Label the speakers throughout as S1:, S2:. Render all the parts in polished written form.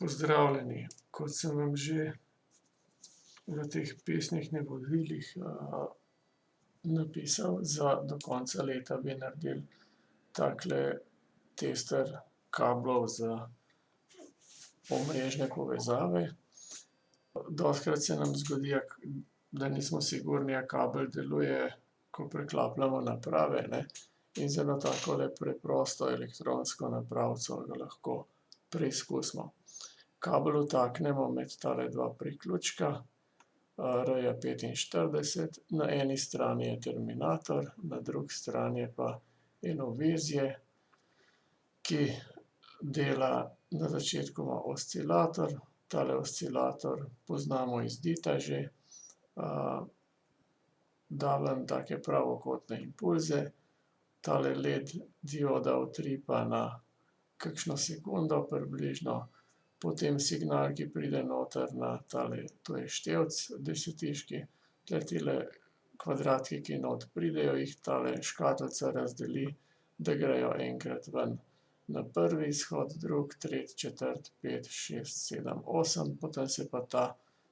S1: Pozdravljeni, kot sem vam že v teh pesnih navodilih napisal, do konca leta bi naredili takle tester kablov za omrežne povezave. Dostikrat se nam zgodi, da nismo sigurni, a kabel deluje, ko priklapljamo naprave, ne. In z eno takole preprosto elektronsko napravico ga lahko preizkusimo. Kabel vtaknemo med tale dva priključka, RJ45, na eni strani je terminator, na drugi strani je pa eno vezje, ki dela, na začetku ima oscilator, tale oscilator poznamo iz Dita že, da ven take pravokotne impulze, tale LED dioda utripa na kakšno sekundo približno, potem signal, ki pride noter na tale, to je števec desetiški, tule kvadratki, ki not pridejo, jih tale škatlica razdeli, da grejo enkrat ven na prvi izhod, drugi, tretji, četrti, peti, šesti, sedem, osem, potem se pa ta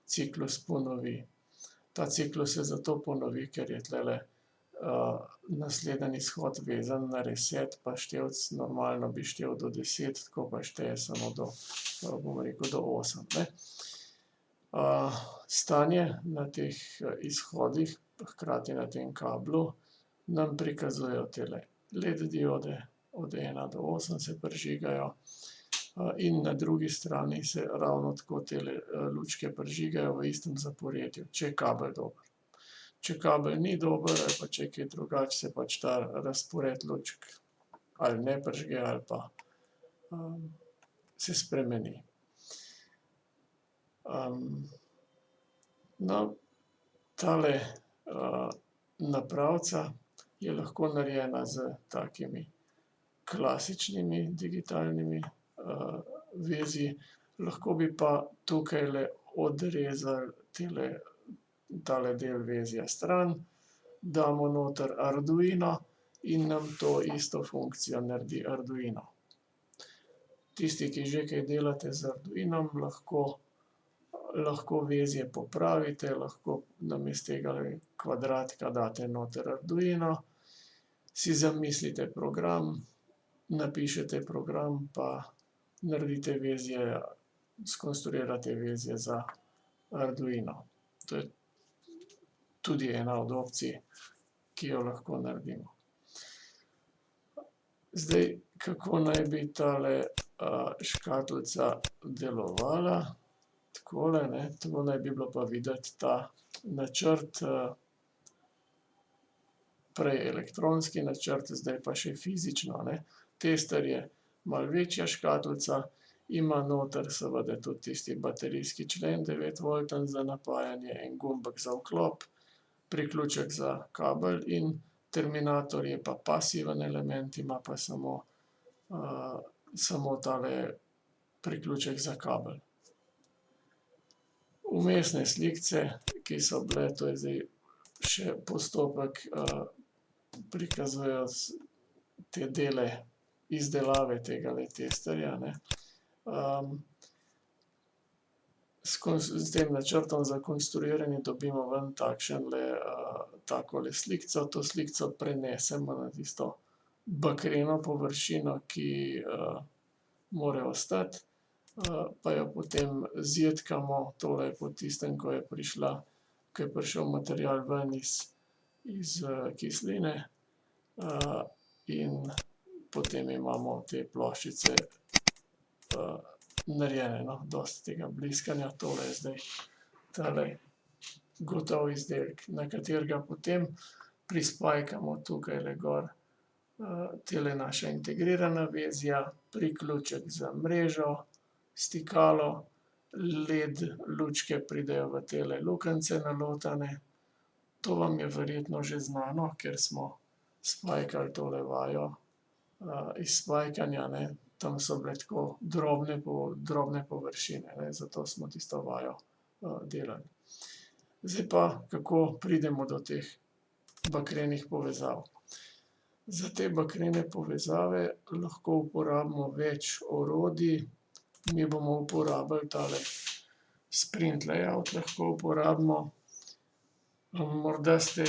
S1: ciklus ponovi. Ta ciklus se zato ponovi, ker je tulele naslednji izhod vezan na reset, pa števec normalno bi štel do 10, tako pa šteje samo do, bom rekel, do 8, ne. Stanje na teh izhodih, hkrati na tem kablu, nam prikazujejo tele LED diode, od 1 do 8 se prižigajo, in na drugi strani se ravno tako tele lučke prižigajo v istem zaporedju, če je kabel dober. Če kabel ni dober ali pa če je kaj drugače, se pač ta razpored lučk ali ne prižge ali pa se spremeni. No, tale napravica je lahko narejena s takimi klasičnimi digitalnimi vezji, lahko bi pa tukajle odrezali tale del vezja stran, damo noter Arduino in nam to isto funkcijo naredi Arduino. Tisti, ki že kaj delate z Arduinom, lahko vezje popravite, lahko namesto tegale kvadratka date noter Arduino, si zamislite program, napišete program pa naredite vezje, skonstruirate vezje za Arduino. To je tudi ena od opcij, ki jo lahko naredimo. Zdaj, kako naj bi tale škatlica delovala, takole, ne, tako naj bi bilo pa videti ta načrt, prej elektronski načrt, zdaj pa še fizično, ne. Tester je malo večja škatlica, ima noter seveda tudi tisti baterijski člen 9-volten za napajanje, en gumbek za vklop, priključek za kabel in terminator je pa pasiven element, ima pa samo tale priključek za kabel. Vmesne slikice, ki so bile, to je zdaj še postopek, prikazujejo te dele izdelave tegale testerja, ne. S tem načrtom za konstruiranje dobimo ven takole slikico, to slikico prenesemo na tisto bakreno površino, ki mora ostati, pa jo potem zjedkamo, tole je po tistem, ko je prišel material ven iz kisline, in potem imamo te ploščice narejene, no, dosti tega bliskanja, tole je zdaj tale gotov izdelek, na katerega potem prispajkamo tukajle gor tele naša integrirana vezja, priključek za mrežo, stikalo, LED lučke pridejo v tele luknjice nalotane. To vam je verjetno že znano, ker smo spajkali tole vajo iz spajkanja, ne. Tam so bile tako drobne površine, ne, zato smo tisto vajo delali. Zdaj pa, kako pridemo do teh bakrenih povezav. Za te bakrene povezave lahko uporabimo več orodij, Mi bomo uporabili tale sprint layout, lahko uporabimo. Morda ste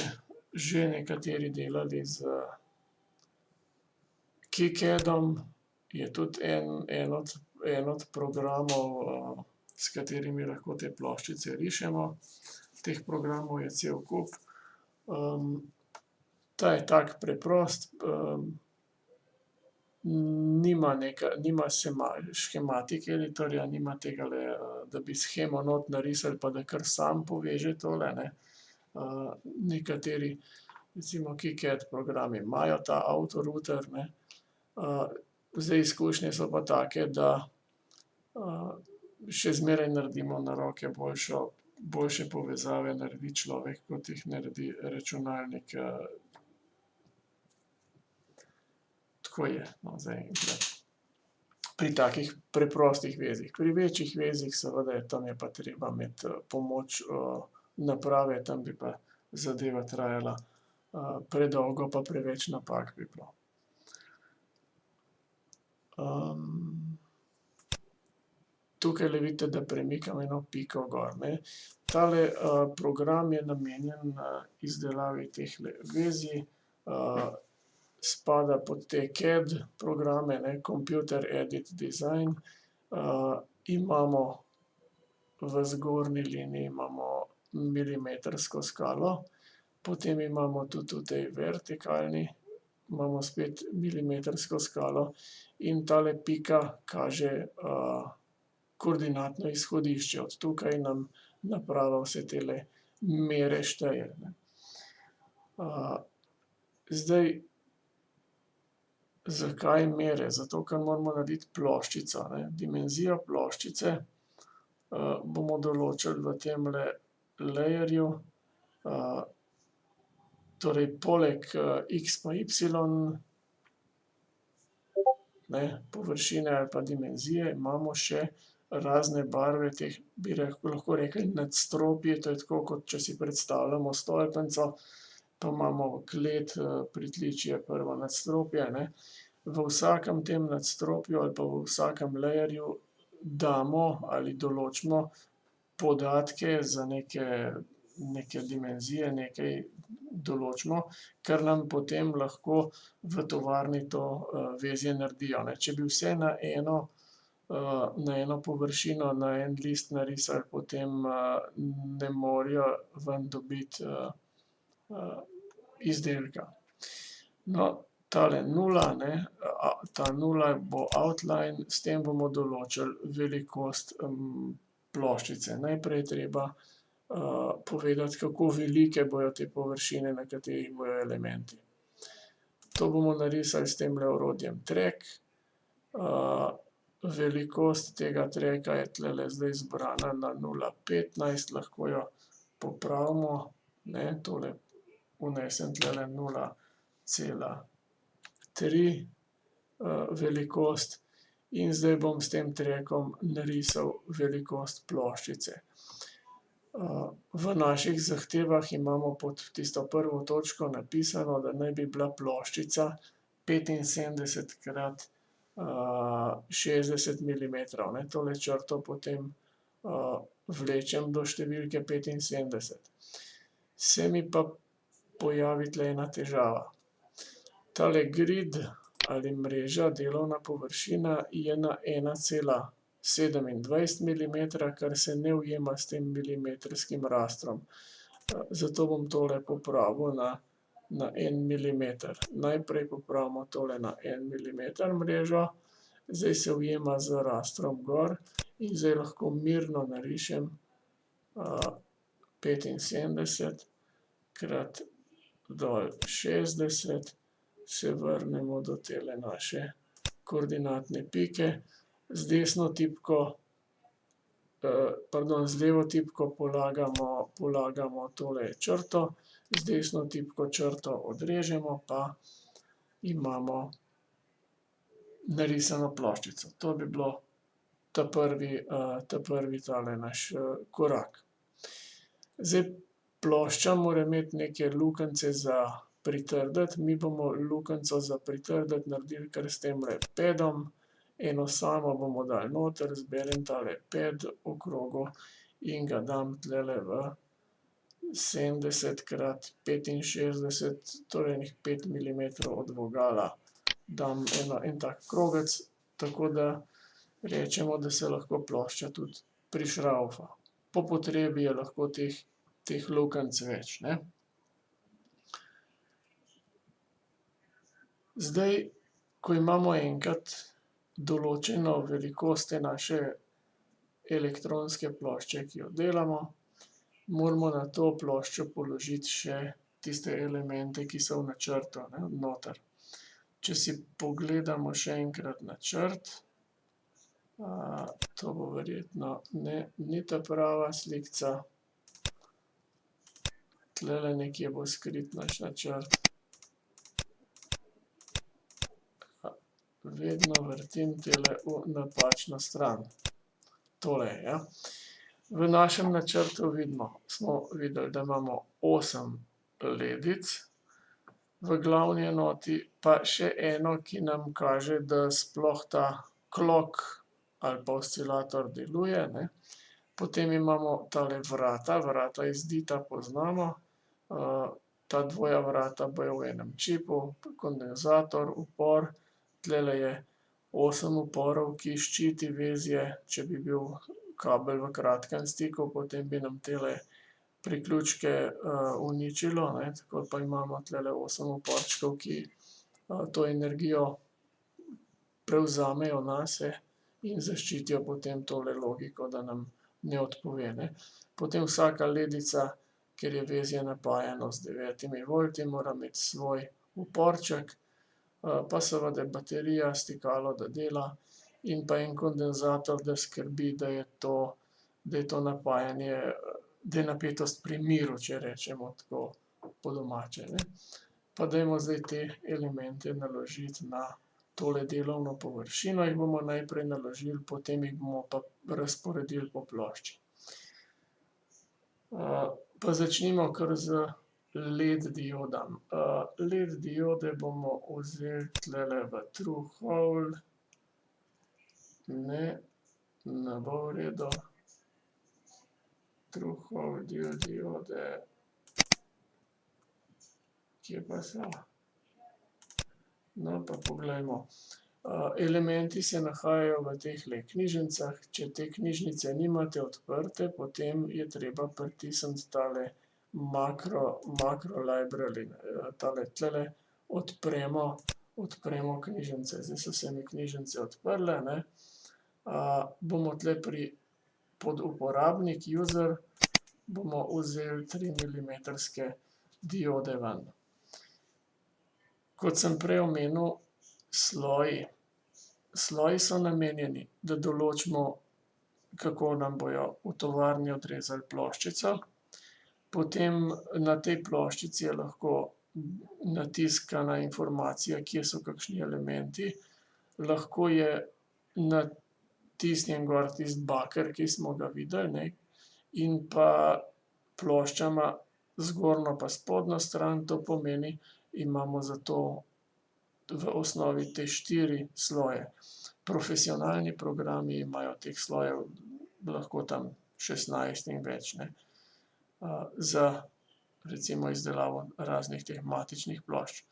S1: že nekateri delali s KiCadom, je tudi en od programov, s katerimi lahko te ploščice rišemo. Teh programov je cel kup. Ta je tako preprost, nima shematic editorja, nima tegale, da bi shemo not narisali pa da kar sam poveže tole, ne. Nekateri, recimo KiCad programi imajo ta avtorouter, ne. Zdaj izkušnje so pa take, da še zmeraj naredimo na roke boljše povezave naredi človek, kot jih naredi računalnik. Tako je, no, zaenkrat. Pri takih preprostih vezih. Pri večjih vezih seveda tam je pa treba imeti pomoč naprave, tam bi pa zadeva trajala predolgo pa preveč napak bi bilo. Tukajle vidite, da premikam eno piko gor, ne. Tale program je namenjen izdelavi tehle vezij, spada pod te CAD programe, ne, Computer Aided Design. Imamo v zgornji liniji imamo milimetrsko skalo, potem imamo tudi v tej vertikalni, imamo spet milimetrsko skalo in tale pika kaže koordinatno izhodišče. Od tukaj nam naprava vse tele mere šteje, ne. Zdaj, zakaj mere? Zato, ker moramo narediti ploščico, ne. Dimenzijo ploščice bomo določili v temle layerju. Torej poleg x pa y, ne, površine ali pa dimenzije imamo še razne barve teh, bi lahko rekli nadstropji, to je tako, kot če si predstavljamo stolpnico, pa imamo klet, pritličje, prvo nadstropje, ne. V vsakem tem nadstropju ali pa v vsakem layerju damo ali določimo podatke za neke dimenzije, nekaj določimo, kar nam potem lahko v tovarni to vezje naredijo, ne. Če bi vse na eno površino, na en list narisali, potem ne morejo ven dobiti izdelka. No, tale nula, ne, ta nula bo outline, s tem bomo določili velikost ploščice. Najprej je treba povedati, kako velike bojo te površine, na katerih bojo elementi. To bomo narisali s temle orodjem track. Velikost tega tracka je tulele zdaj zbrana na 0,15, lahko jo popravimo, ne, tole vnesem tulele 0,3 velikost in zdaj bom s tem trackom narisal velikost ploščice. V naših zahtevah imamo pod tisto prvo točko napisano, da naj bi bila ploščica 75 krat 60 milimetrov, ne. Tole črto potem vlečem do številke 75. Se mi pa pojavi tule ena težava. Tale grid ali mreža, delovna površina je na 1,27 milimetra, kar se ne ujema s tem milimetrskim rastrom. Zato bom tole popravil na 1 milimeter. Najprej popravimo tole na 1 milimeter mrežo, zdaj se ujema z rastrom gor in zdaj lahko mirno narišem 75 krat dol 60, se vrnemo do tele naše koordinatne pike. Z desno tipko, z levo tipko polagamo tole črto, z desno tipko črto odrežemo, pa imamo narisano ploščico. To bi bilo ta prvi tale naš korak. Zdaj plošča mora imeti neke luknjice za pritrditi, mi bomo luknjico za pritrditi naredili kar s temle padom eno samo bomo dali noter, zberem tale pad v krogu in ga dam tulele v 70x65, torej enih 5 milimetrov od vogala. Dam en tak krogec, tako da rečemo, da se lahko plošča tudi prišravfa. Po potrebi je lahko teh luknjic več, ne. Zdaj, ko imamo enkrat določeno velikost te naše elektronske plošče, ki jo delamo, moramo na to ploščo položiti še tiste elemente, ki so v načrtu, ne, noter. Če si pogledamo še enkrat načrt, to bo verjetno, ne, ni ta prava slikica. Tulele nekje bo skrit naš načrt. Vedno vrtim tele v napačno stran. Tole je, ja. V našem načrtu smo videli, da imamo 8 ledic, v glavni enoti pa še eno, ki nam kaže, da sploh ta klok ali pa oscilator deluje, ne. Potem imamo tale vrata iz Dita poznamo, ta dvoja vrata bojo v enem čipu, kondenzator, upor, tulele je 8 uporov, ki ščiti vezje, če bi bil kabel v kratkem stiku, potem bi nam tele priključke uničilo, ne, tako pa imamo tulele 8 uporčkov, ki to energijo prevzamejo nase in zaščitijo potem tole logiko, da nam ne odpove, ne. Potem vsaka ledica, ker je vezje napajano z 9 volti, mora imeti svoj uporček, pa seveda baterija, stikalo, da dela, in pa en kondenzator, da skrbi, da je to napajanje, da je napetost pri miru, če rečemo tako po domače, ne. Pa dajmo zdaj te elemente naložiti na tole delovno površino, jih bomo najprej naložili, potem jih bomo pa razporedili po plošči. Pa začnimo kar z LED diodami. LED diode bomo vzeli tulele v true hole. Ne, ne bo v redu. True hole diode. Kje pa so? No, pa poglejmo. Elementi se nahajajo v tehle knjižnicah, če te knjižnice nimate odprte, potem je treba pritisniti tale makro library, tulele odpremo knjižnice. Zdaj so se mi knjižnice odprle, ne. Bomo tule pod uporabnik, user, bomo vzeli 3 milimetrske diode ven. Kot sem prej omenil, sloji. Sloji so namenjeni, da določimo, kako nam bojo v tovarni odrezali ploščico. Potem na tej ploščici je lahko natiskana informacija, kje so kakšni elementi. Lahko je natisnjen gor tisti baker, ki smo ga videli, ne, in pa plošča ima zgornjo pa spodnjo stran, to pomeni, imamo za to v osnovi te 4 sloje. Profesionalni programi imajo teh slojev lahko tam 16 in več, ne. Za recimo izdelavo raznih teh matičnih plošč.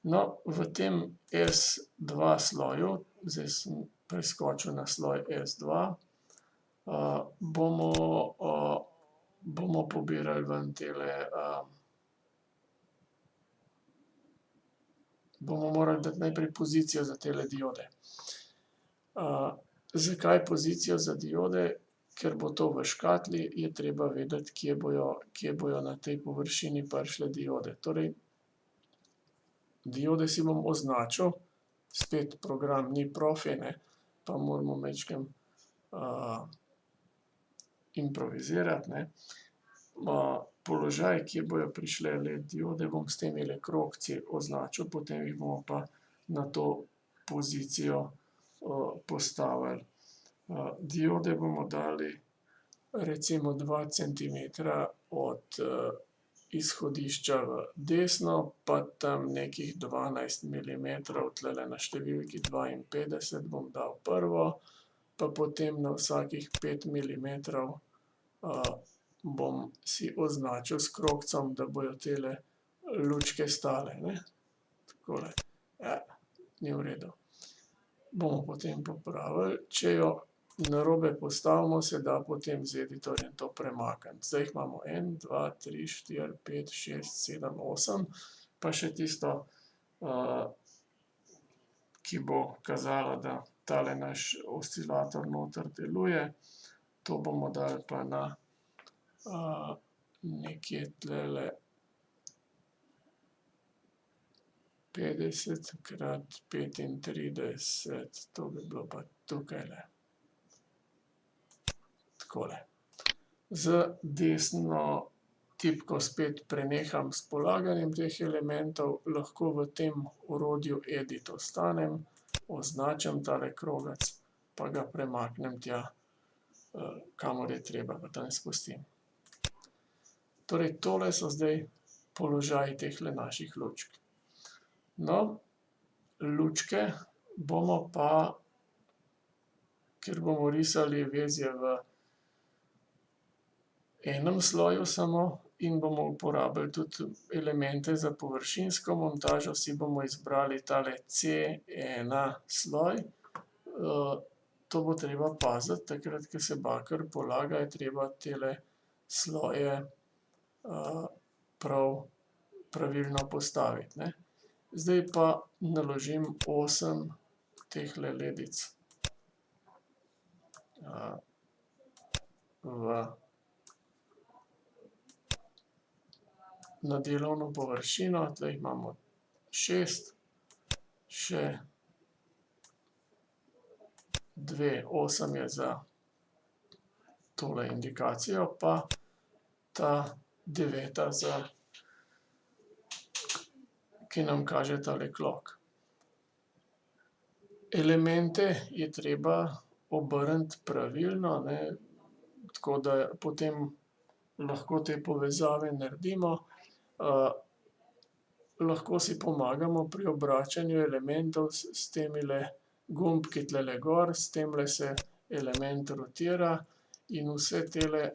S1: No, v tem S2 sloju, zdaj sem preskočil na sloj S2, bomo pobirali ven tele, bomo morali dati najprej pozicijo za tele diode. Zakaj pozicijo za diode? Ker bo to v škatli, je treba vedeti, kje bojo na tej površini prišle diode. Torej, diode si bom označil, spet program ni profi, ne, pa moramo majčkeno improvizirati, ne. Položaj, kje bojo prišle LED diode, bom s temile krogci označil, potem jih bomo pa na to pozicijo postavili. Diode bomo dali recimo 2 centimetra od izhodišča v desno, pa tam nekih 12 milimetrov, tulele na številki 52 bom dal prvo, pa potem na vsakih 5 milimetrov bom si označil s krogcem, da bojo tele lučke stale, ne. Takole. Ja, ni v redu. Bomo potem popravili, če jo narobe postavimo, se da potem z editorjem to premakniti. Zdaj jih imamo 1, 2, 3, 4, 5, 6, 7, 8, pa še tisto, ki bo kazalo, da tale naš oscilator noter deluje. To bomo dali pa na nekje tulele 50 krat 35, to bi bilo pa tukajle. Takole. Z desno tipko spet preneham s polaganjem teh elementov, lahko v tem orodju Edit ostanem, označim tale krogec, pa ga premaknem tja, kamor je treba, pa tam spustim. Torej, tole so zdaj položaji tehle naših lučk. No, lučke bomo pa, ker bomo risali vezje v enem sloju samo in bomo uporabili tudi elemente za površinsko montažo, si bomo izbrali tale C1 sloj. To bo treba paziti, takrat, ko se baker polaga, je treba tele sloje pravilno postaviti, ne. Zdaj pa naložim 8 tehle ledic na delovno površino, tule jih imamo 6, še 2, 8 je za tole indikacijo, pa ta 9 za, ki nam kaže tale klok. Elemente je treba obrniti pravilno, ne, tako da potem lahko te povezave naredimo. Lahko si pomagamo pri obračanju elementov s temile gumbki tulele gor, s temle se element rotira in vse tele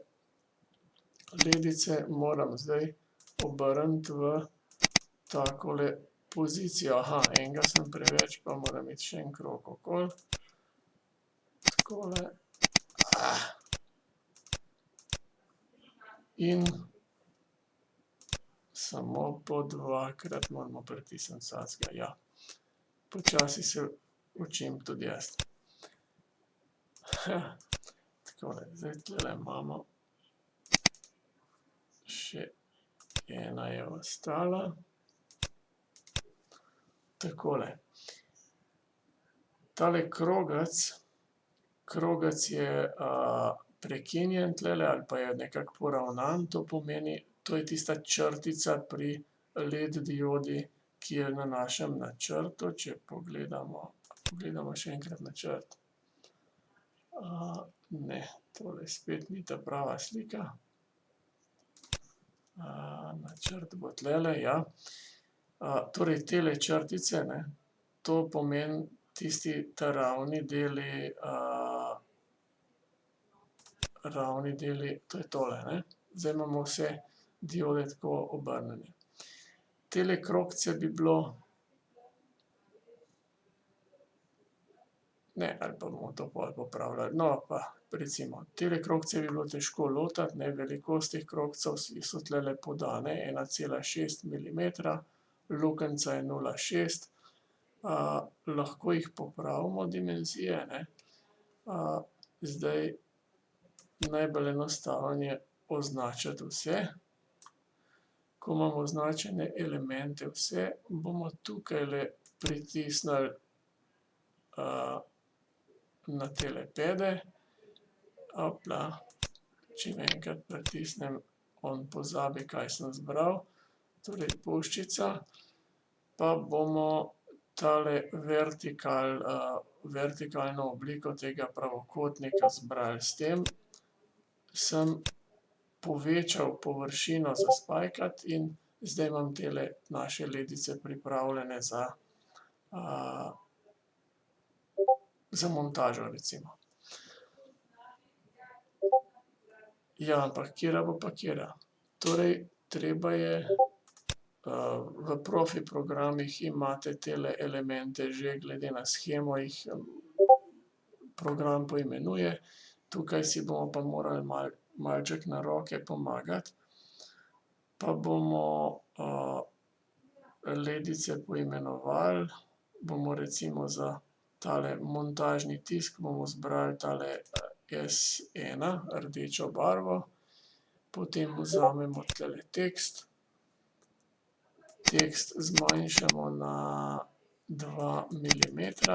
S1: ledice moram zdaj obrniti v takole pozicijo. Enega sem preveč, pa moram iti še en krog okoli. Takole. In samo po dvakrat moramo pritisniti vsakega, ja. Počasi se učim tudi jaz. Takole, zdaj tulele imamo še ena je ostala. Takole. Tale krogec je prekinjen tulele ali pa je nekako poravnan, to pomeni, to je tista črtica pri LED diodi, ki je na našem načrtu, če pogledamo še enkrat načrt. Ne, tole spet ni ta prava slika. Načrt bo tulele, ja. Torej tele črtice, ne, to pomeni tisti ta ravni deli, to je tole, ne. Zdaj imamo vse diode tako obrnjene. Tele krogce bi bilo, ne, ali pa bomo to pol popravljali, no, pa recimo, tele krogce bi bilo težko lotati, ne, velikost teh krogcev so tulele podane, 1,6 milimetra, luknjica je 0,6. Lahko jih popravimo dimenzije, ne. Zdaj najbolj enostavno je označiti vse. Ko imamo označene elemente vse, bomo tukajle pritisnili na tele pede. Opla, čim enkrat pritisnem, on pozabi, kaj sem zbral. Torej puščica, pa bomo tale vertikalno obliko tega pravokotnika zbrali s tem. Sem povečal površino za spajkati in zdaj imam tele naše ledice pripravljene za montažo, recimo. Ja, ampak katera bo pa katera? Torej, treba je, v profi programih imate tele elemente že glede na shemo, jih program poimenuje. Tukaj si bomo pa morali malček na roke pomagati. Pa bomo ledice poimenovali. Bomo recimo za tale montažni tisk bomo izbrali tale S1, rdečo barvo. Potem vzamemo tule tekst. Tekst zmanjšamo na 2 milimetra.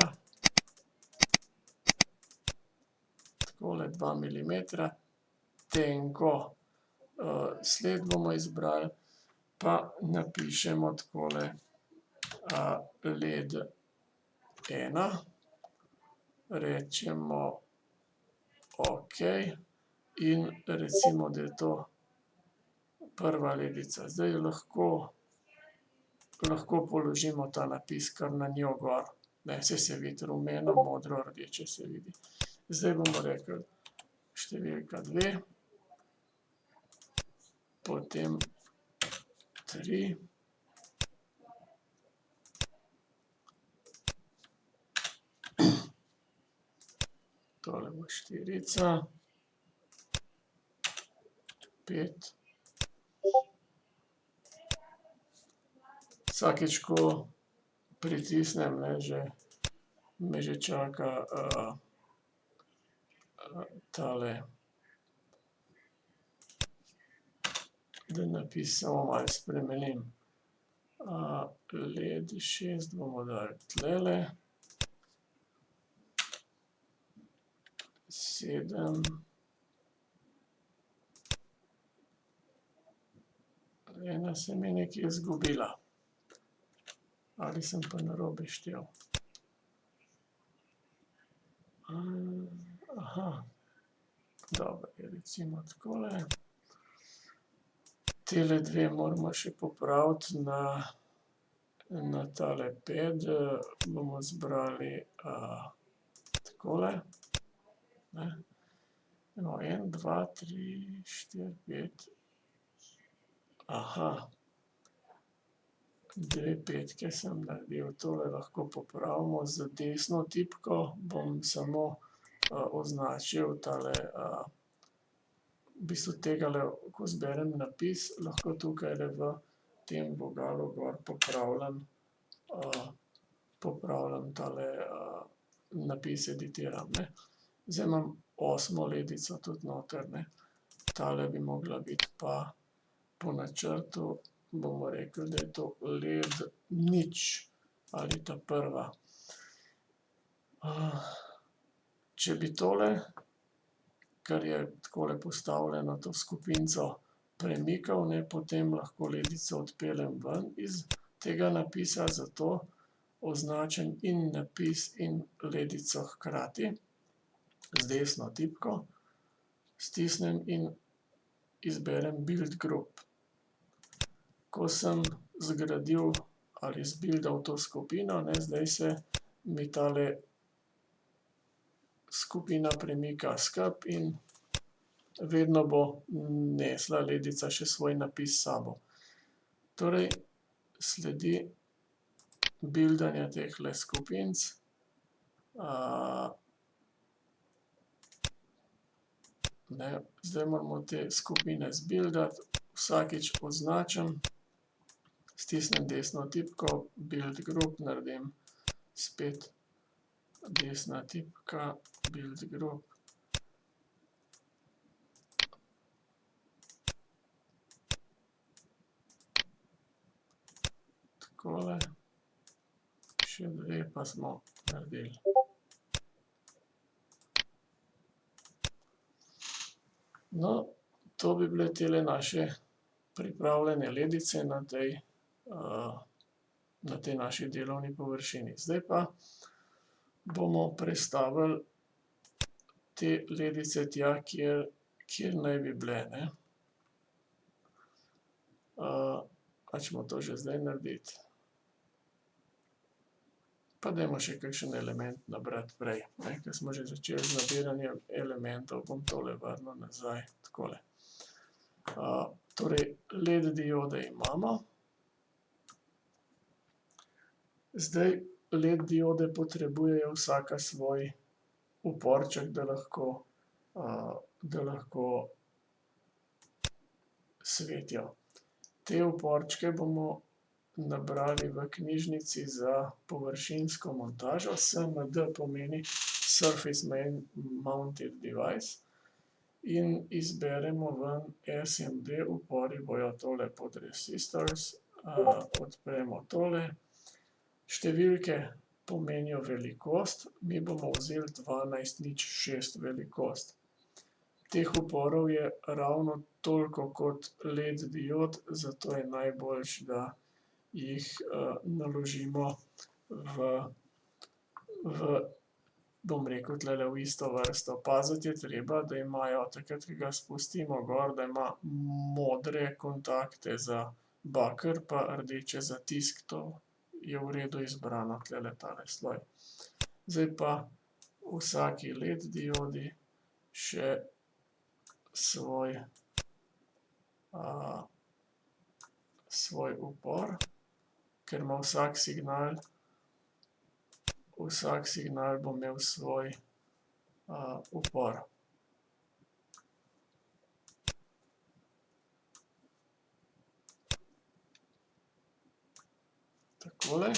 S1: Takole 2 milimetra. Tenko sled bomo izbrali, pa napišemo takole led 1. Rečemo okej in recimo, da je to prva ledica. Zdaj lahko položimo ta napis kar na njo gor. Ne, saj se vidi, rumeno, modro, rdeče se vidi. Zdaj bomo rekli številka 2, potem 3, tole bo štirica, 5. Vsakič, ko pritisnem, me že čaka tale, da napis samo malo spremenim. Led 6 bomo dali tulele. 7. Ena se mi je nekje izgubila. Ali sem pa narobe štel? Aha. Dobro, recimo takole. Tele dve moramo še popraviti na tale ped. Bomo izbrali takole. Ne. 1, 2, 3, 4, 5. Aha. 2 petke sem naredil. Tole lahko popravimo. Z desno tipko bom samo označil tale, v bistvu tegale, ko izberem napis, lahko tukajle v tem vogalu gor popravljam tale napis, editiram, ne. Zdaj imam 8. ledico tudi noter, ne. Tale bi mogla biti pa po načrtu, bomo rekli, da je to led 0 ali ta prva. Če bi tole, kar je takole postavljeno, to skupinico premikal, ne, potem lahko ledico odpeljem ven iz tega napisa, zato označim in napis in ledico hkrati z desno tipko. Stisnem in izberem build group. Ko sem zgradil ali zbildal to skupino, ne, zdaj se mi tale skupina premika skupaj in vedno bo nesla ledica še svoj napis s sabo. Torej, sledi bildanje tehle skupinic. Ne, zdaj moramo te skupine zbildati. Vsakič označim, stisnem desno tipko, build group, naredim spet desna tipka, build group. Takole. Še 2 pa smo naredili. No, to bi bile tele naše pripravljene ledice na tej naši delovni površini. Zdaj pa bomo prestavili te ledice tja, kjer naj bi bile, ne. A ćemo to že zdaj narediti? Pa dajmo še kakšen element nabrati prej, ne, ker smo že začeli z nabiranjem elementov, bom tole vrnil nazaj, takole. Torej, LED diode imamo. Zdaj, LED diode potrebujejo vsaka svoj uporček, da lahko svetijo. Te uporčke bomo nabrali v knjižnici za površinsko montažo. SMD pomeni Surface Mounted Device. In izberemo ven SMD, upori bojo tole pod resistors. Odpremo tole. Številke pomenijo velikost. Mi bomo vzeli 1206 velikost. Teh uporov je ravno toliko kot LED diod, zato je najboljše, da jih naložimo bom rekel, tulele v isto vrsto. Paziti je treba, da imajo takrat, ko ga spustimo gor, da ima modre kontakte za baker pa rdeče za tisk. To je v redu izbrano, tulele tale sloj. Zdaj pa v vsaki LED diodi še svoj upor, ker ima vsak signal bo imel svoj upor. Takole.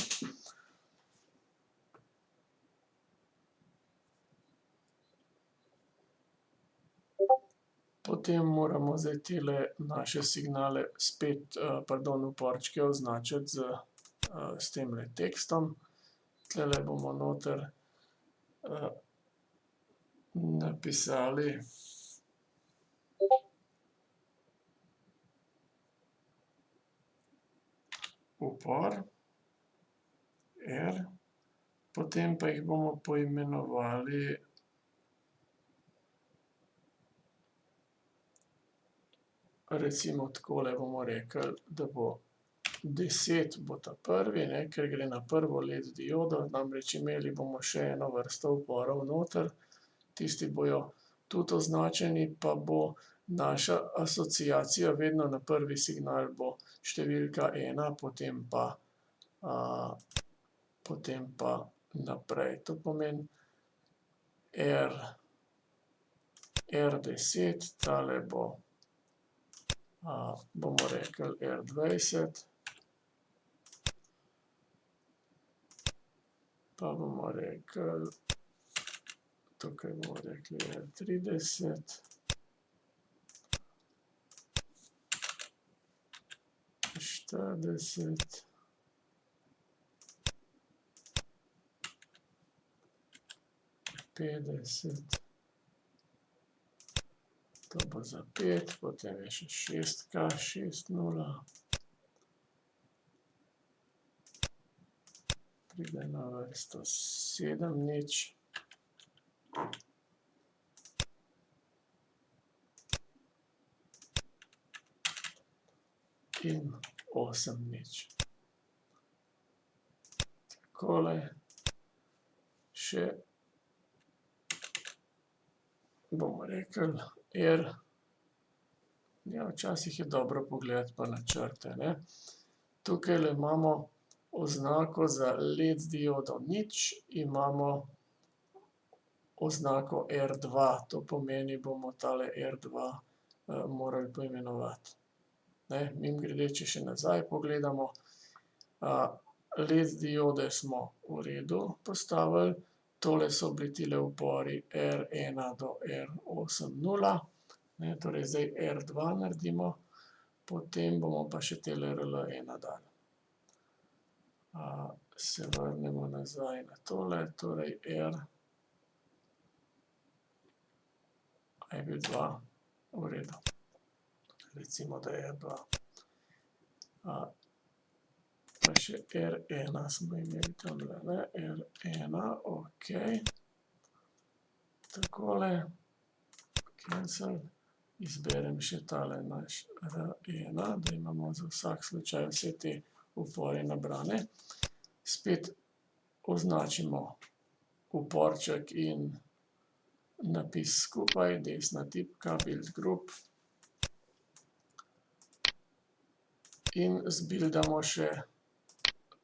S1: Potem moramo zdaj tele naše signale spet, uporčke označiti s temle tekstom. Tulele bomo noter napisali upor R, potem pa jih bomo poimenovali recimo takole bomo rekli, da bo 10 bo ta prvi, ne, ker gre na prvo LED diodo, namreč imeli bomo še eno vrsto uporov noter. Tisti bojo tudi označeni, pa bo naša asociacija vedno na prvi signal bo številka 1, potem pa naprej. To pomeni R10, tale bo, bomo rekli R20, pa bomo rekli, tukaj bomo rekli R30, 40, 50, to bo za 5, potem je še 6K, 6,0. Pride na vrsto 7,0. In 8,0. Takole. Še bomo rekli R. Ja, včasih je dobro pogledati pa načrte, ne. Tukajle imamo oznako za LED diodo 0, imamo oznako R2, to pomeni, bomo tale R2 morali poimenovati. Ne, mimogrede, če še nazaj pogledamo, LED diode smo v redu postavili, tole so bili tile upori R1 do R80, ne, torej zdaj R2 naredimo, potem bomo pa še tele RL1 dali. Se vrnemo nazaj na tole, torej R, a je bil 2? V redu. Recimo, da je R2. Pa še R1 smo imeli tamle, ne, R1, okej. Takole, cancel, izberem še tale naš R1, da imamo za vsak slučaj vse te upore nabrane. Spet označimo uporček in napis skupaj, desna tipka, build group. In zbildamo še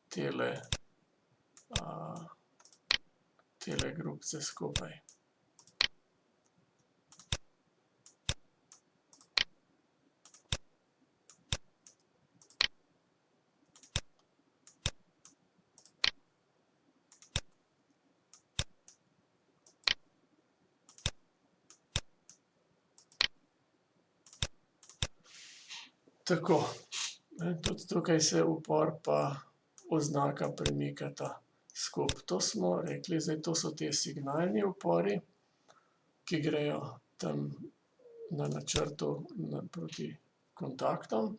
S1: tele grupce skupaj. Tako, tudi tukaj se upor pa oznaka premikata skupaj. To smo rekli, zdaj to so te signalni upori, ki grejo tam na načrtu proti kontaktom.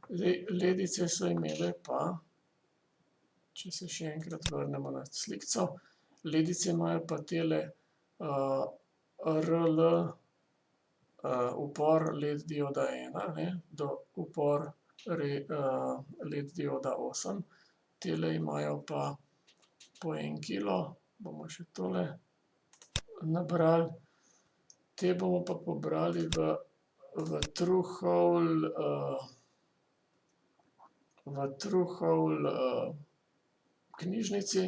S1: Zdaj, ledice so imele pa, če se še enkrat vrnemo na slikico, ledice imajo pa tele RL upor LED dioda 1, do upor LED dioda 8. Tele imajo pa po 1 kilo, bomo še tole nabrali. Te bomo pa pobrali v Truhol knjižnici.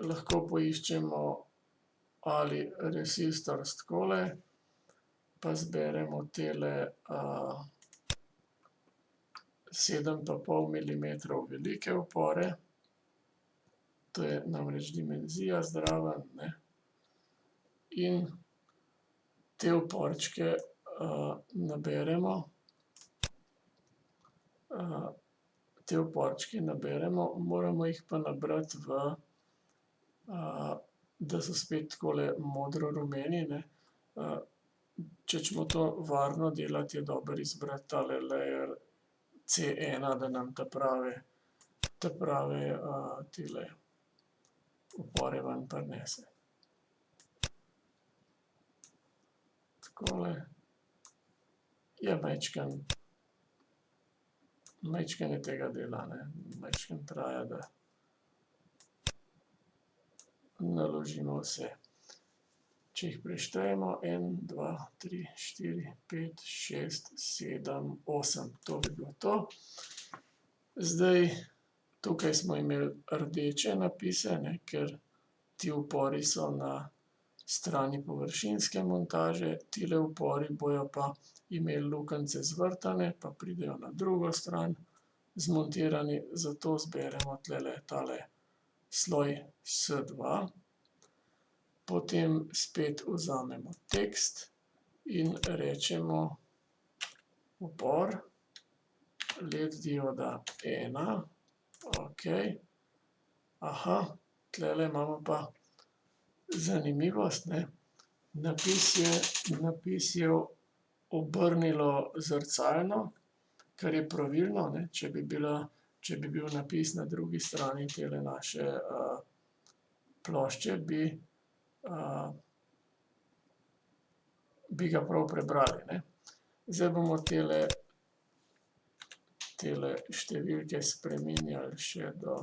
S1: Lahko poiščemo ali resistors takole, pa zberemo tele 7,5 milimetrov velike upore. To je namreč dimenzija zraven, in te uporčke naberemo. Moramo jih pa nabrati da so spet takole modro-rumeni, Če hočemo to varno delati, je dobro izbrati tale layer C1, da nam ta prave tele upore ven prinese. Takole. Je majčkeno je tega dela, majčkeno traja, da naložimo vse. Če jih preštejemo, 1, 2, 3, 4, 5, 6, 7, 8. To bi bilo to. Zdaj, tukaj smo imeli rdeče napise, ker ti upori so na strani površinske montaže, tile upori bojo pa imeli luknjice zvrtane, pa pridejo na drugo stran zmontirani, zato zberemo tulele tale sloj S2. Potem spet vzamemo tekst in rečemo upor LED dioda 1, okej. Tulele imamo pa zanimivost, Napis je obrnilo zrcalno, kar je pravilno, če bi bil napis na drugi strani tele naše plošče, bi ga prav prebrali, Zdaj bomo tele številke spreminjali še do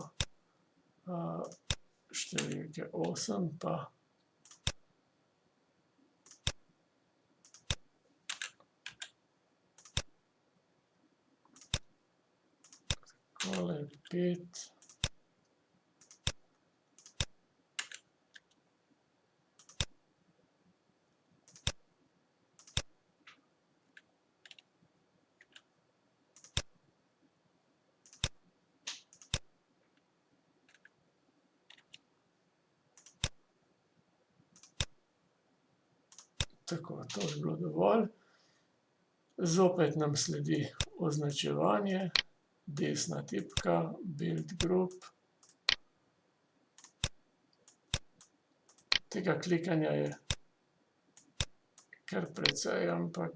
S1: številke 8 pa takole 5. Tako, to bi bilo dovolj. Zopet nam sledi označevanje, desna tipka, build group. Tega klikanja je kar precej, ampak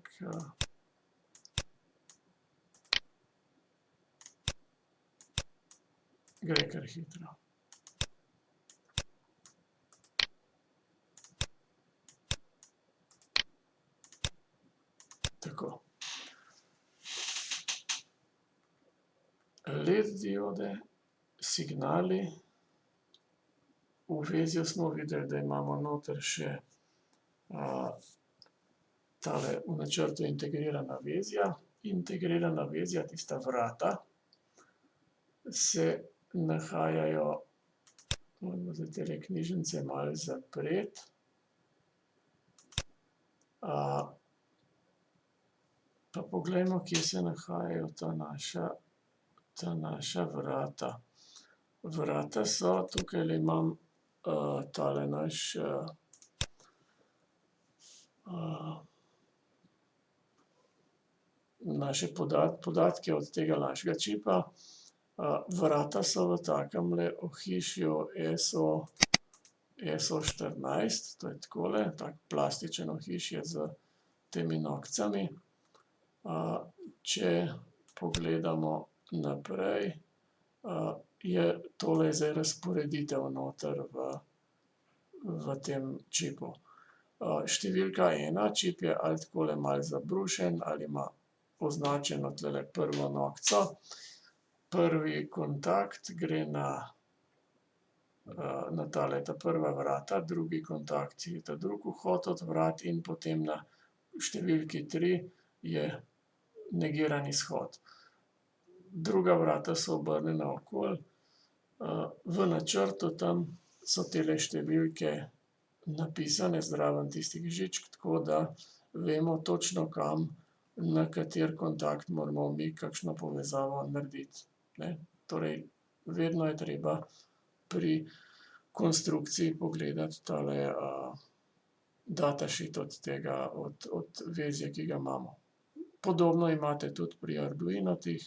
S1: gre kar hitro. Tako. LED diode, signali. V vezju smo videli, da imamo noter še tale v načrtu integrirana vezja. Integrirana vezja, tista vrata, se nahajajo, moramo zdaj tele knjižnice malo zapreti. Pa poglejmo, kje se nahajajo ta naša vrata. Vrata so, tukajle imam tale naš naše podatke od tega našega čipa. Vrata so v takomle ohišju SO14, to je takole, tak plastičen ohišje s temi nokcami. Če pogledamo naprej, je tole zdaj razporeditev noter v tem čipu. Številka 1, čip je ali takole malo zabrušen ali ima označeno tulele prvo nokco. Prvi kontakt gre na tale ta prva vrata, drugi kontakt je ta drugi vhod od vrat in potem na številki 3 je negiran izhod. Druga vrata so obrnjena okoli. V načrtu tam so tele številke napisane zraven tistih žičk, tako da vemo točno, kam, na kateri kontakt moramo mi kakšno povezavo narediti, ne. Torej, vedno je treba pri konstrukciji pogledati tale datasheet od tega, od vezja, ki ga imamo. Podobno imate tudi pri Arduinotih,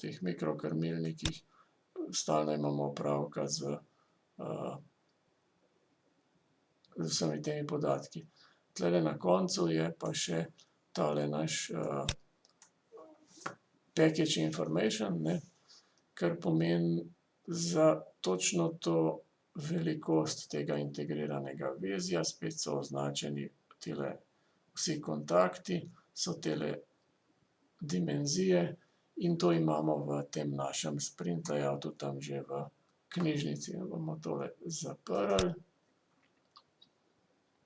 S1: teh mikrokrmilnikih. Stalno imamo opravka z vsemi temi podatki. Tulele na koncu je pa še tale naš package information, ne, kar pomeni za točno to velikost tega integriranega vezja, spet so označeni tile vsi kontakti, so tele dimenzije in to imamo v tem našem sprint layoutu tam že v knjižnici. Bomo tole zaprli.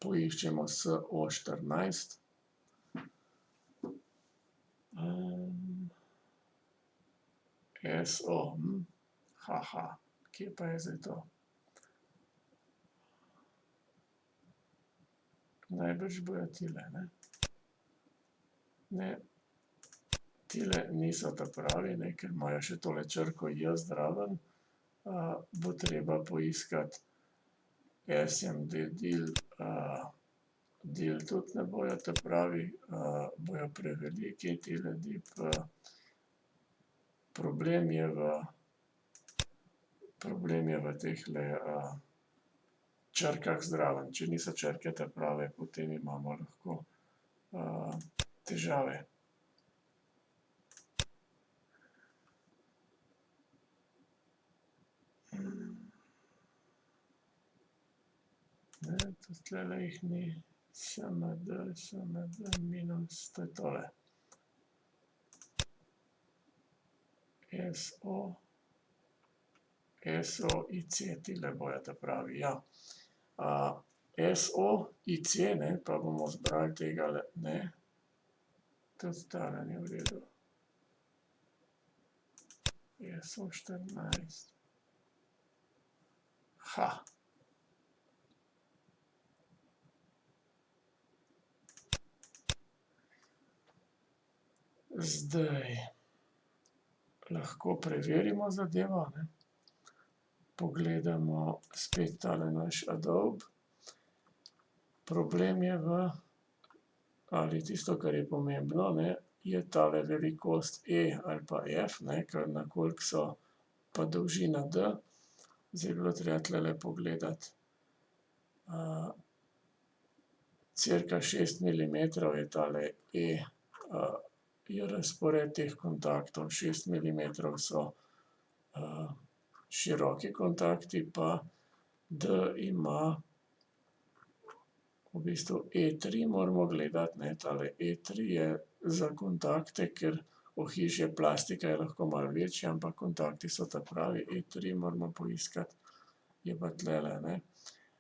S1: Poiščemo SO14. SO, kje pa je zdaj to? Najbrž bojo tile, ne. Ne, tile niso ta pravi, ne, ker imajo še tole črko J zraven. Bo treba poiskati SMD deal, deal tudi ne bojo ta pravi, bojo preveliki, tile dip. Problem je v tehle črkah zraven. Če niso črke ta prave, potem imamo lahko težave. Ne, tudi tulele jih ni. SMD minus, to je tole. SOIC, tile bojo ta pravi, ja. SOIC, ne, pa bomo zbrali tegale, ne. Tudi tale ni v redu. SO14. Zdaj lahko preverimo zadevo, ne. Pogledamo spet tale naš Adobe. Problem je ali tisto, kar je pomembno, ne, je tale velikost E ali pa F, ne, ker na koliko so pa dolžina D. Zdaj bi bilo treba tulele pogledati. Cirka 6 milimetrov je tale E, je razpored teh kontaktov. 6 milimetrov so široki kontakti, pa D ima v bistvu E3 moramo gledati, ne, tale E3 je za kontakte, ker ohišje plastika je lahko malo večje, ampak kontakti so ta pravi, E3 moramo poiskati, je pa tulele, ne.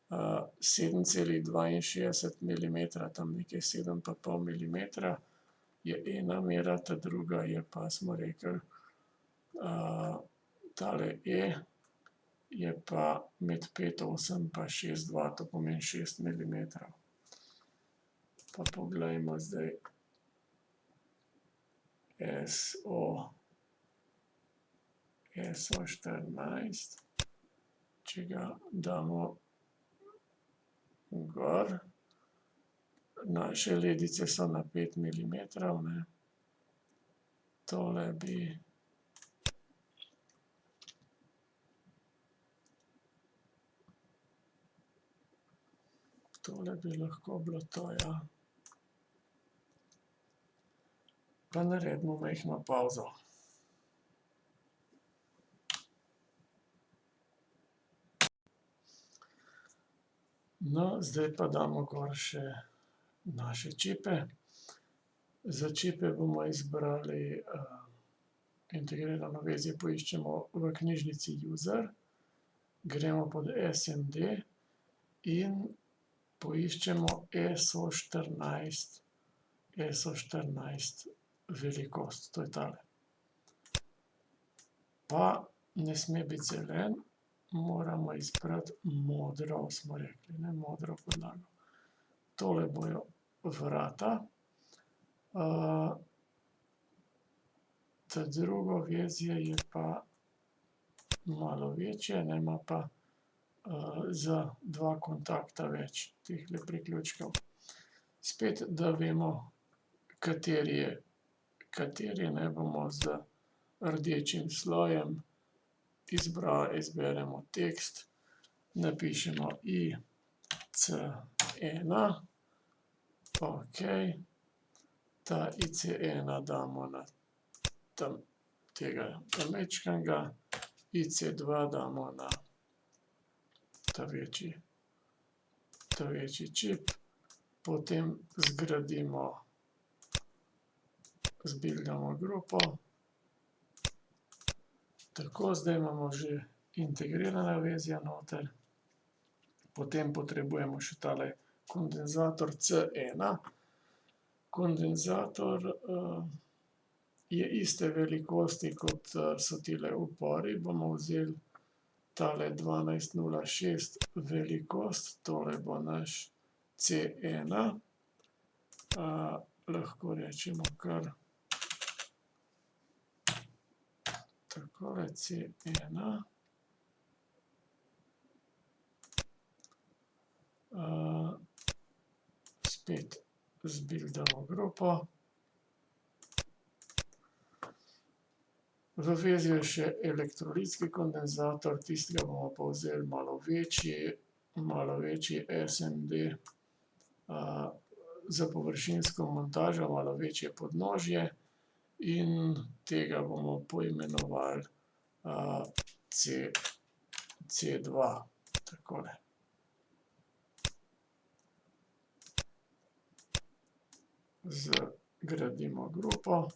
S1: 7,62 milimetra, tam nekje 7,5 milimetra je ena mera, ta druga je pa, smo rekli, tale E je pa med 5,8 pa 6,2, to pomeni 6 milimetrov. Pa poglejmo zdaj SO14, če ga damo gor. Naše ledice so na 5 milimetrov, ne. Tole bi lahko bilo to, ja. Pa naredimo majhno pavzo. No, zdaj pa damo gor še naše čipe. Za čipe bomo izbrali integrirano vezje, poiščemo v knjižnici User, gremo pod SMD in poiščemo ESO14 velikost, to je tale. Pa ne sme biti zelen, moramo izbrati modro, smo rekli, ne, modro podlago. Tole bojo vrata. Ta drugo vezje je pa malo večje, ne, ima pa za dva kontakta več tehle priključkov. Spet, da vemo, kateri, ne, bomo z rdečim slojem izberemo tekst, napišemo IC1, okej. Ta IC1 damo na tam tega ta majčkenega, IC2 damo na ta večji čip, potem zgradimo, zbildamo grupo. Tako, zdaj imamo že integrirana vezja noter. Potem potrebujemo še tale kondenzator C1. Kondenzator je iste velikosti, kot so tile upori. Bomo vzeli tale 1206 velikost, tole bo naš C1. Lahko rečemo kar takole C1. Spet zbildamo grupo. V vezju je še elektrolitski kondenzator, tistega bomo pa vzeli malo večji SMD za površinsko montažo, malo večje podnožje, in tega bomo poimenovali C2, takole. Zgradimo grupo.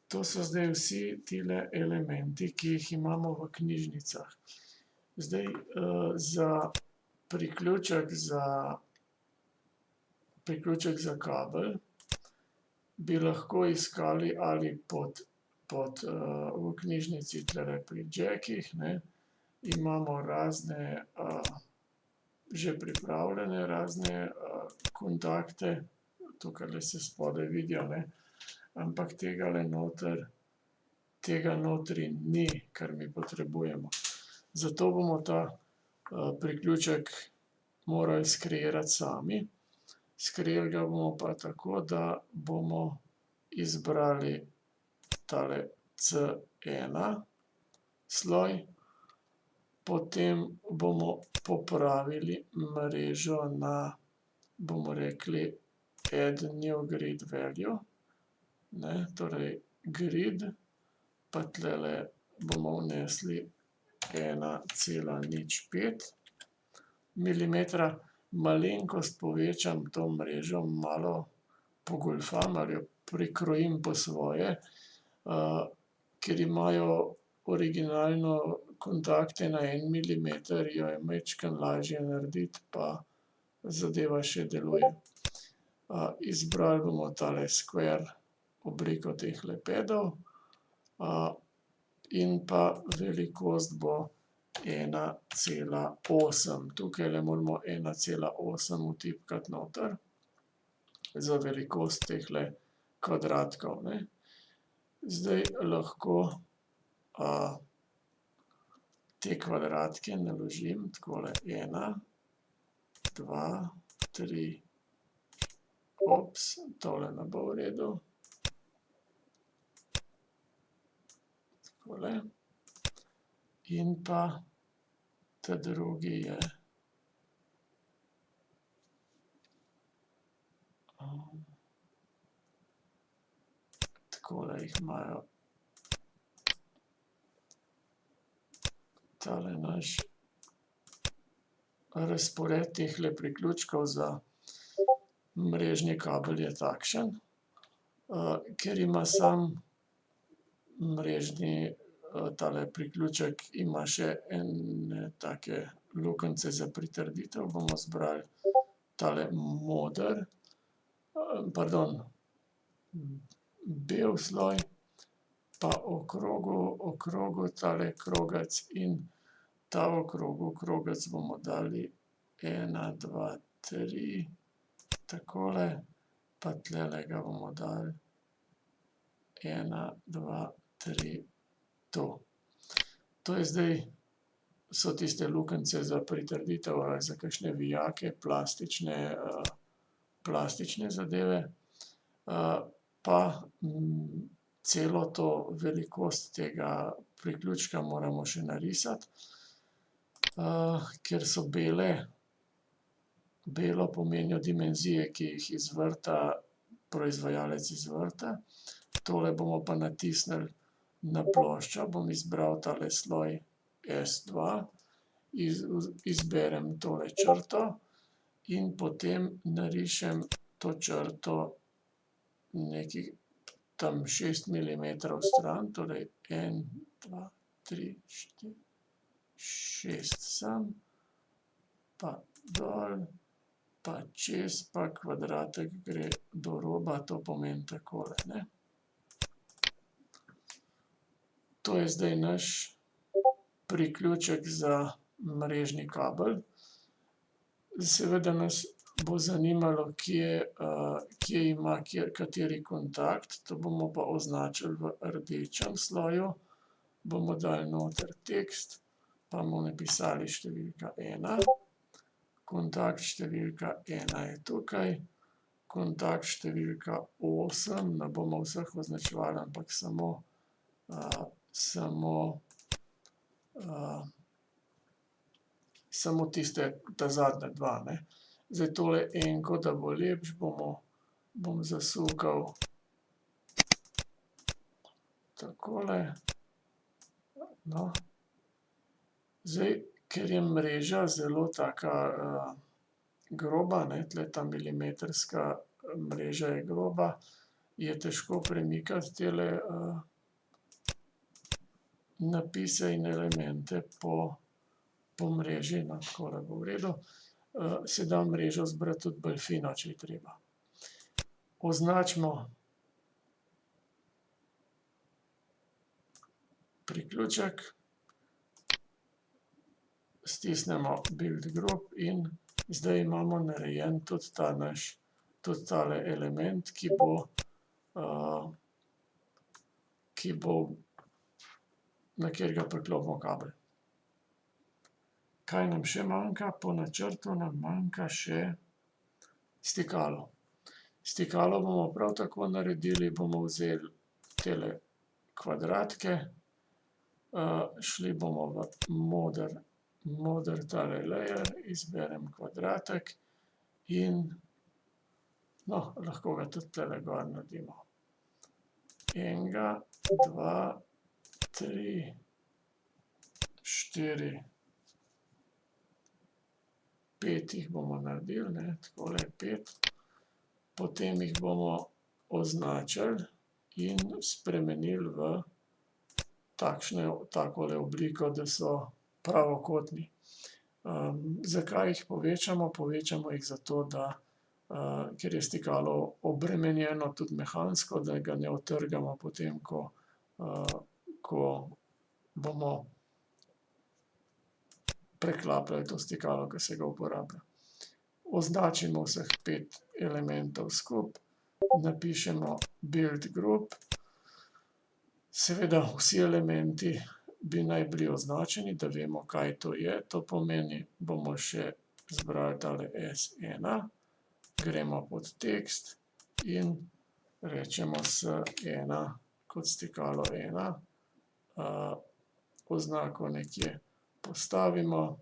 S1: To so zdaj vsi tile elementi, ki jih imamo v knjižnicah. Zdaj za priključek za kabel bi lahko iskali ali v knjižnici tulele pri jackih, ne. Imamo razne že pripravljene razne kontakte, tukajle se spodaj vidijo, ne. Ampak tega notri ni, kar mi potrebujemo. Zato bomo ta priključek morali skreirati sami. Skreirali ga bomo pa tako, da bomo izbrali tale C1 sloj, potem bomo popravili mrežo na, bomo rekli, add new grid value, ne, torej grid, pa tulele bomo vnesli 1,05 milimetra. malenkost povečam to mrežo, malo pogoljufam ali jo prikrojim po svoje, ker imajo originalno kontakte na 1 milimeter, jo je majčkeno lažje narediti, pa zadeva še deluje. Izbrali bomo tale square obliko tehle padov, in pa velikost bo 1,8. Tukajle moramo 1,8 vtipkati noter za velikost tehle kvadratkov, ne. Zdaj lahko, te kvadratke naložim takole 1, 2, 3. Tole ne bo v redu. Takole. In pa ta drugi je, takole jih imajo. Tale naš razpored tehle priključkov za mrežni kabel je takšen, ker ima samo mrežni, tale priključek ima še ene take luknjice za pritrditev, bomo zbrali tale moder, pardon, bel sloj, pa okrogel tale krogec in ta okrogel krogec bomo dali 1, 2, 3, takole, pa tulele ga bomo dali 1, 2, 3, to. To je zdaj, so tiste luknjice za pritrditev ali za kakšne vijake, plastične zadeve. Pa celo to velikost tega priključka moramo še narisati, ker so bele. Belo pomenijo dimenzije, ki jih izvrta proizvajalec izvrta. Tole bomo pa natisnili na ploščo, bom izbral tale sloj S2, izberem tole črto in potem narišem to črto nekih tam 6 milimetrov stran, torej 1, 2, 3, 4, 6 sem, pa dol, pa čez, pa kvadratek gre do roba, to pomeni takole, ne. To je zdaj naš priključek za mrežni kabel. Seveda nas bo zanimalo, kje ima kateri kontakt, to bomo pa označili v rdečem sloju. Bomo dali noter tekst, pa bomo napisali številka 1. Kontakt številka 1 je tukaj. Kontakt številka 8, ne bomo vseh označevali, ampak samo tiste, ta zadnja dva, ne. Zdaj tole enko, da bo lepše, bom zasukal takole. No. Zdaj, ker je mreža zelo taka, groba, ne, tule ta milimetrska mreža je groba, je težko premikati tele, napise in elemente po mreži, no, takole bo v redu. Se da mrežo zbrati tudi bolj fino, če je treba. Označimo priključek, stisnemo build group in zdaj imamo narejen tudi ta naš, tudi tale element, ki bo, na katerega priklopimo kabel. Kaj nam še manjka? Po načrtu nam manjka še stikalo. Stikalo bomo prav tako naredili, bomo vzeli tele kvadratke, šli bomo v moder tale layer, izberem kvadratek in, no, lahko ga tudi tulele gor naredimo. Enega, dva, 3, 4, 5 jih bomo naredili, ne, takole 5. Potem jih bomo označili in spremenili v takole obliko, da so pravokotni. Zakaj jih povečamo? Povečamo jih zato, da ker je stikalo obremenjeno tudi mehansko, da ga ne utrgamo potem, ko bomo preklapljali to stikalo, ke se ga uporablja. Označimo vseh 5 elementov skupaj, napišemo build group. Seveda vsi elementi bi naj bili označeni, da vemo, kaj to je. To pomeni, bomo še zbrali tale S1, gremo pod tekst in rečemo S1 kot stikalo 1. Oznako nekje postavimo,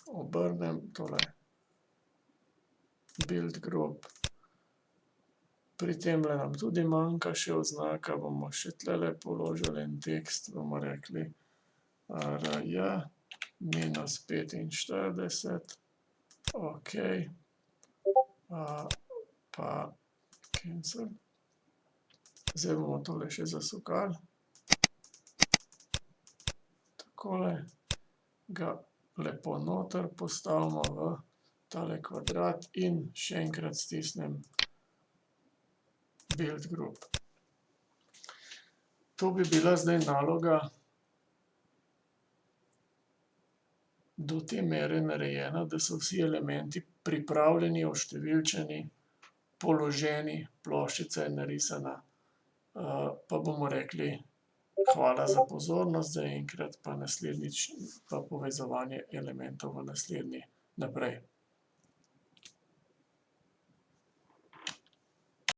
S1: obrnem tole build group. Pri temle nam tudi manjka še oznaka, bomo še tulele položili en tekst, bomo rekli RJ minus 45, okej, pa cancel. Zdaj bomo tole še zasukali. Takole ga lepo noter postavimo v tale kvadrat in še enkrat stisnem build group. To bi bila zdaj naloga do te mere narejena, da so vsi elementi pripravljeni, oštevilčeni, položeni, ploščica je narisana. Pa bomo rekli hvala za pozornost zaenkrat, pa naslednjič pa povezovanje elementov v naslednji naprej.